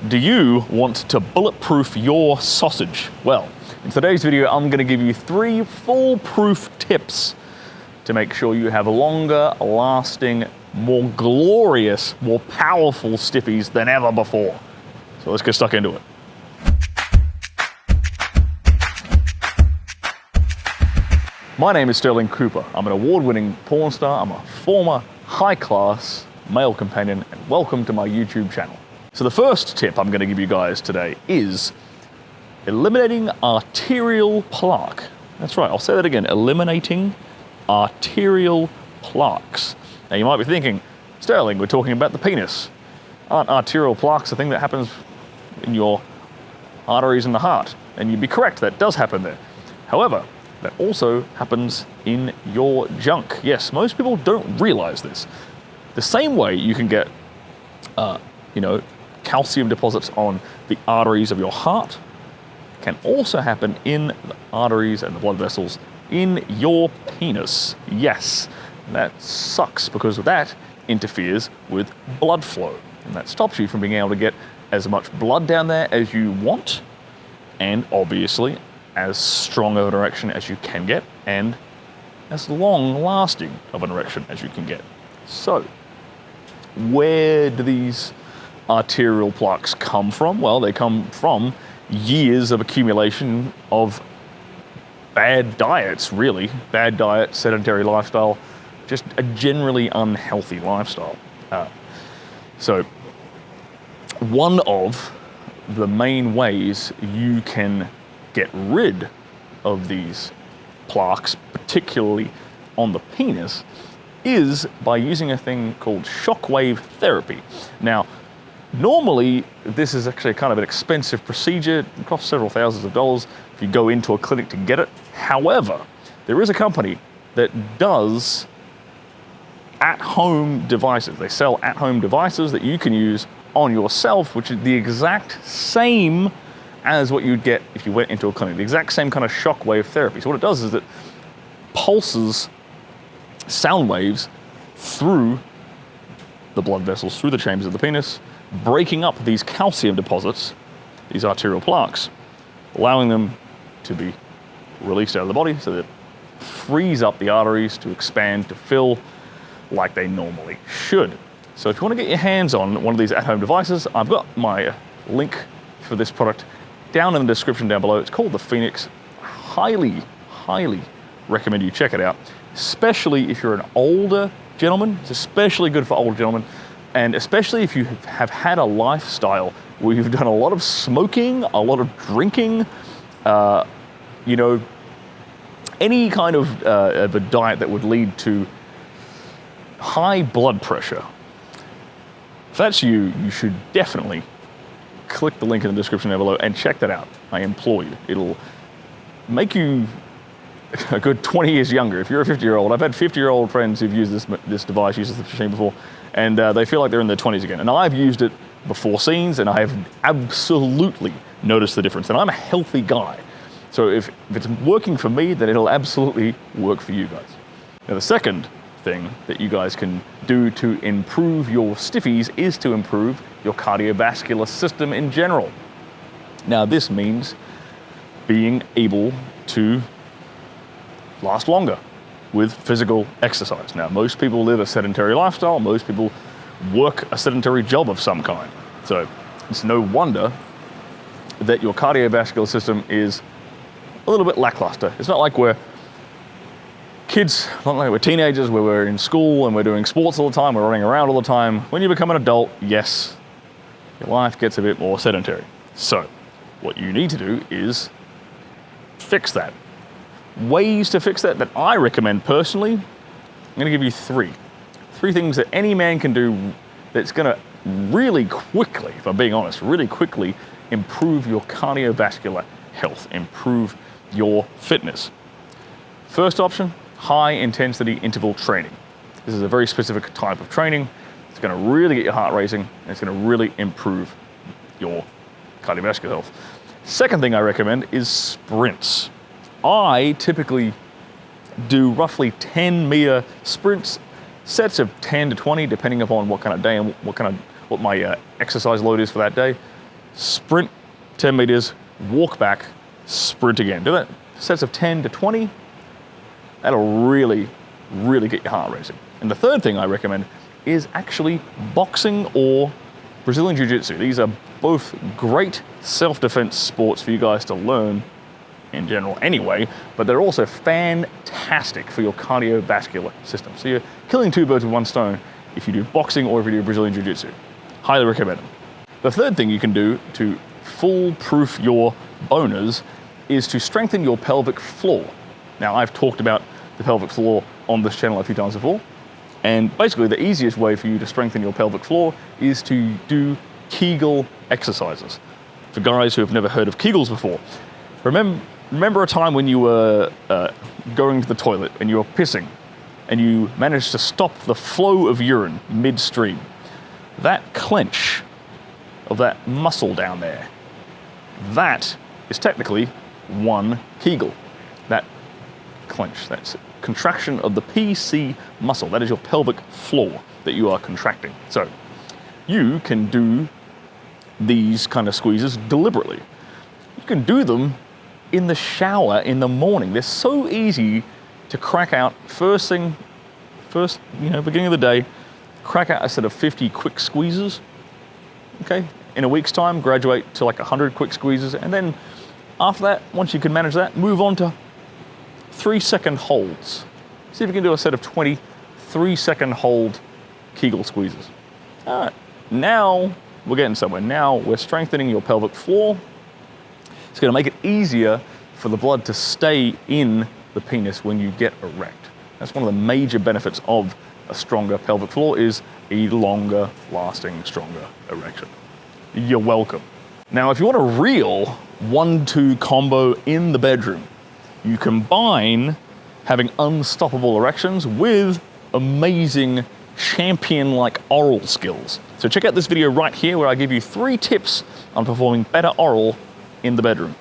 Do you want to bulletproof your sausage? Well, in today's video, I'm going to give you 3 foolproof tips to make sure you have longer lasting, more glorious, more powerful Stiffys than ever before. So let's get stuck into it. My name is Stirling Cooper. I'm an award-winning porn star. I'm a former high-class male companion, and welcome to my YouTube channel. So the first tip I'm going to give you guys today is eliminating arterial plaque. That's right, I'll say that again, eliminating arterial plaques. Now you might be thinking, Stirling, we're talking about the penis. Aren't arterial plaques a thing that happens in your arteries in the heart? And you'd be correct, that does happen there. However, that also happens in your junk. Yes, most people don't realize this. The same way you can get, calcium deposits on the arteries of your heart can also happen in the arteries and the blood vessels in your penis. Yes, that sucks because that interferes with blood flow, and that stops you from being able to get as much blood down there as you want, and obviously as strong of an erection as you can get, and as long lasting of an erection as you can get. So, where do these arterial plaques come from? Well, they come from years of accumulation of bad diets, really. Bad diet, sedentary lifestyle, just a generally unhealthy lifestyle. So, one of the main ways you can get rid of these plaques, particularly on the penis, is by using a thing called shockwave therapy. Now, normally, this is actually kind of an expensive procedure. It costs several thousands of dollars if you go into a clinic to get it. However, there is a company that does at-home devices. They sell at-home devices that you can use on yourself, which is the exact same as what you'd get if you went into a clinic. The exact same kind of shockwave therapy. So what it does is it pulses sound waves through the blood vessels, through the chambers of the penis, breaking up these calcium deposits, these arterial plaques, allowing them to be released out of the body so that it frees up the arteries to expand, to fill like they normally should. So if you want to get your hands on one of these at-home devices, I've got my link for this product down in the description down below. It's called the Phoenix. Highly recommend you check it out, especially if you're an older gentleman. It's especially good for older gentlemen, and especially if you have had a lifestyle where you've done a lot of smoking, a lot of drinking, any kind of a diet that would lead to high blood pressure. If that's you, you should definitely click the link in the description down below and check that out. I implore you. It'll make you a good 20 years younger. If you're a 50-year-old, I've had 50-year-old friends who've used this device, used this machine before, and they feel like they're in their 20s again. And I've used it before scenes, and I have absolutely noticed the difference. And I'm a healthy guy. So if it's working for me, then it'll absolutely work for you guys. Now, the second thing that you guys can do to improve your Stiffys is to improve your cardiovascular system in general. Now, this means being able to last longer with physical exercise. Now, most people live a sedentary lifestyle. Most people work a sedentary job of some kind. So it's no wonder that your cardiovascular system is a little bit lackluster. It's not like we're kids, not like we're teenagers, where we're in school and we're doing sports all the time, we're running around all the time. When you become an adult, yes, your life gets a bit more sedentary. So what you need to do is fix that. Ways to fix that I recommend personally, I'm going to give you 3. 3 things that any man can do that's going to really quickly, if I'm being honest, really quickly improve your cardiovascular health, improve your fitness. First option, high intensity interval training. This is a very specific type of training. It's going to really get your heart racing, and it's going to really improve your cardiovascular health. Second thing I recommend is sprints. I typically do roughly 10-meter sprints, sets of 10 to 20, depending upon what kind of day and what my exercise load is for that day. sprint 10 meters, walk back, sprint again. Do that sets of 10 to 20. That'll really get your heart racing. And the third thing I recommend is actually boxing or Brazilian Jiu-Jitsu. These are both great self-defense sports for you guys to learn in general anyway, but they're also fantastic for your cardiovascular system. So you're killing two birds with one stone if you do boxing or if you do Brazilian Jiu-Jitsu. Highly recommend them. The third thing you can do to foolproof your boners is to strengthen your pelvic floor. Now, I've talked about the pelvic floor on this channel a few times before, and basically the easiest way for you to strengthen your pelvic floor is to do Kegel exercises. For guys who have never heard of Kegels before, remember a time when you were going to the toilet and you were pissing and you managed to stop the flow of urine midstream. That clench of that muscle down there, that is technically one Kegel. That clench, that's contraction of the PC muscle. That is your pelvic floor that you are contracting. So you can do these kind of squeezes deliberately. You can do them in the shower in the morning. They're so easy to crack out beginning of the day, crack out a set of 50 quick squeezes. Okay, in a week's time, graduate to like 100 quick squeezes, and then after that, once you can manage that, move on to 3-second holds. See if you can do a set of 20 3-second hold Kegel squeezes. All right, now we're getting somewhere. Now we're strengthening your pelvic floor. It's going to make it easier for the blood to stay in the penis when you get erect. That's one of the major benefits of a stronger pelvic floor, is a longer lasting, stronger erection. You're welcome. Now, if you want a real 1-2 combo in the bedroom, you combine having unstoppable erections with amazing champion-like oral skills. So check out this video right here where I give you 3 tips on performing better oral in the bedroom.